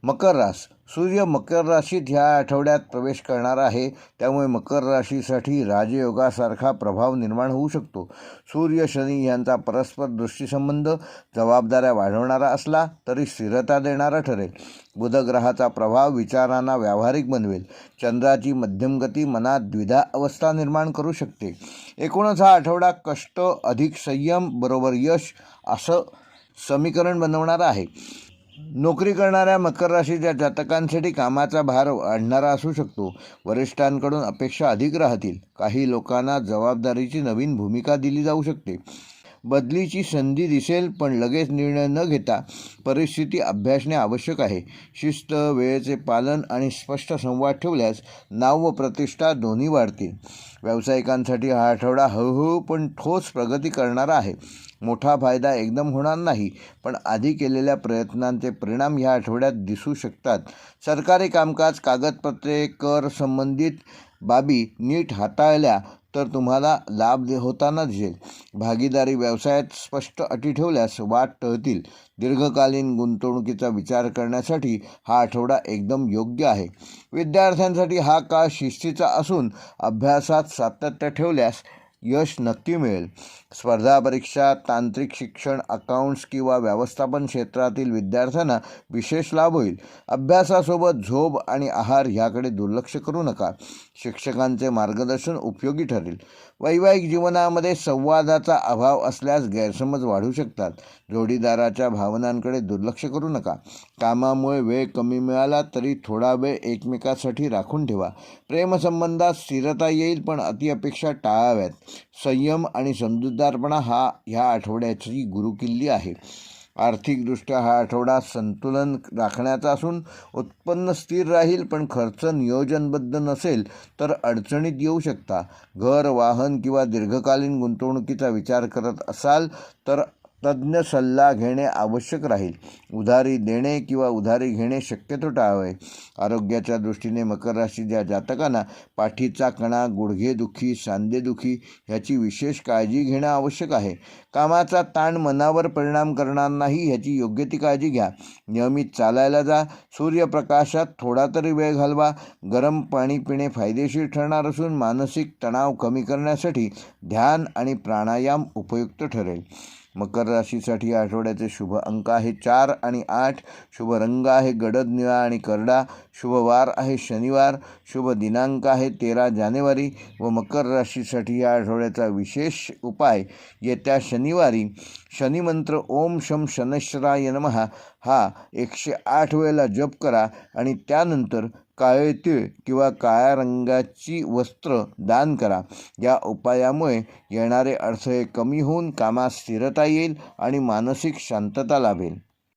मकर रास सूर्य मकर राशीत ह्या आठवड्यात प्रवेश करणार आहे, त्यामुळे मकर राशीसाठी राजयोगासारखा प्रभाव निर्माण होऊ शकतो. सूर्य शनी यांचा परस्पर दृष्टीसंबंध जबाबदाऱ्या वाढवणारा असला तरी स्थिरता देणारा ठरेल. बुध ग्रहाचा प्रभाव विचारांना व्यावहारिक बनवेल. चंद्राची मध्यम गती मनात द्विधा अवस्था निर्माण करू शकते. एकूणच हा आठवडा कष्ट अधिक संयम बरोबर यश असं समीकरण बनवणारा आहे. नोकरी करणाऱ्या मकर राशीच्या जातकांसाठी कामाचा भार वाढणारा असू शकतो. वरिष्ठांकडून अपेक्षा अधिक राहतील. काही लोकांना जबाबदारीची नवीन भूमिका दिली जाऊ शकते. बदलीची संधी दिसेल, पण लगेच निर्णय न घेता परिस्थिती अभ्यासणे आवश्यक आहे. शिस्त, वेळेचे पालन आणि स्पष्ट संवाद ठेवल्यास नाव व प्रतिष्ठा दोन्ही वाढतील. व्यावसायिकांसाठी हा आठवडा हळूहळू पण ठोस प्रगती करणारा आहे. मोठा फायदा एकदम होणार नाही, पण आधी केलेल्या प्रयत्नांचे परिणाम ह्या आठवड्यात दिसू शकतात. सरकारी कामकाज, कागदपत्रे, कर संबंधित बाबी नीट हाताळल्या तर तुम्हाला लाभ होताना दिसेल. भागीदारी व्यवसायात स्पष्ट अटी ठेवल्यास वाद टळतील. दीर्घकालीन गुंतवणुकीचा विचार करण्यासाठी हा आठवडा एकदम योग्य आहे. विद्यार्थ्यांसाठी हा काळ शिस्तीचा असून अभ्यासात सातत्य ठेवल्यास यश नक्की मिळेल. स्पर्धा परीक्षा, तांत्रिक शिक्षण, अकाउंट्स किंवा व्यवस्थापन क्षेत्रातील विद्यार्थ्यांना विशेष लाभ होईल. अभ्यासासोबत झोप आणि आहार ह्याकडे दुर्लक्ष करू नका. शिक्षकांचे मार्गदर्शन उपयोगी ठरेल. वैवाहिक जीवनामध्ये संवादाचा अभाव असल्यास गैरसमज वाढू शकतात. जोडीदाराच्या भावनांकडे दुर्लक्ष करू नका. कामामुळे वेळ कमी मिळाला तरी थोडा वेळ एकमेकांसाठी राखून ठेवा. प्रेमसंबंधात स्थिरता येईल, पण अतिअपेक्षा टाळाव्यात. संयम आणि समजूतदारपणा ह्या आठवड्याची गुरुकिल्ली आहे. आर्थिकदृष्ट्या हा आठवडा संतुलन राखण्याचा असून उत्पन्न स्थिर राहील, पण खर्च नियोजनबद्ध नसेल तर अडचणीत येऊ शकता. घर, वाहन किंवा दीर्घकालीन गुंतवणुकीचा विचार करत असाल तर तज्ज्ञ सल्ला घेणे आवश्यक राहील. उधारी देणे किंवा उधारी घेणे शक्यतो टाळावे. आरोग्याच्या दृष्टीने मकर राशीच्या जातकांना पाठीचा कणा, गुडघेदुखी, सांधेदुखी ह्याची विशेष काळजी घेणं आवश्यक आहे. कामाचा ताण मनावर परिणाम करणार नाही ह्याची योग्य ती काळजी घ्या. नियमित चालायला जा. सूर्यप्रकाशात थोडा तरी वेळ घालवा. गरम पाणी पिणे फायदेशीर ठरणार असून मानसिक तणाव कमी करण्यासाठी ध्यान आणि प्राणायाम उपयुक्त ठरेल. मकर राशीसाठी आठवड्याचे शुभ अंक आहे 4 आणि 8. शुभ रंग आहे गडद निळा आणि करडा. शुभ वार आहे शनिवार. शुभ दिनांक आहे 13 जानेवारी. व मकर राशीसाठी या आठवड्याचा विशेष उपाय येत्या शनिवारी शनिमंत्र ओम शम शनैश्चराय नमः हा 108 वेळेला जप करा आणि त्यानंतर काळे तीळ किंवा काळ्या रंगाची वस्त्र दान करा. या उपायामुळे येणारे अडथळे कमी होऊन कामात स्थिरता येईल आणि मानसिक शांतता लाभेल.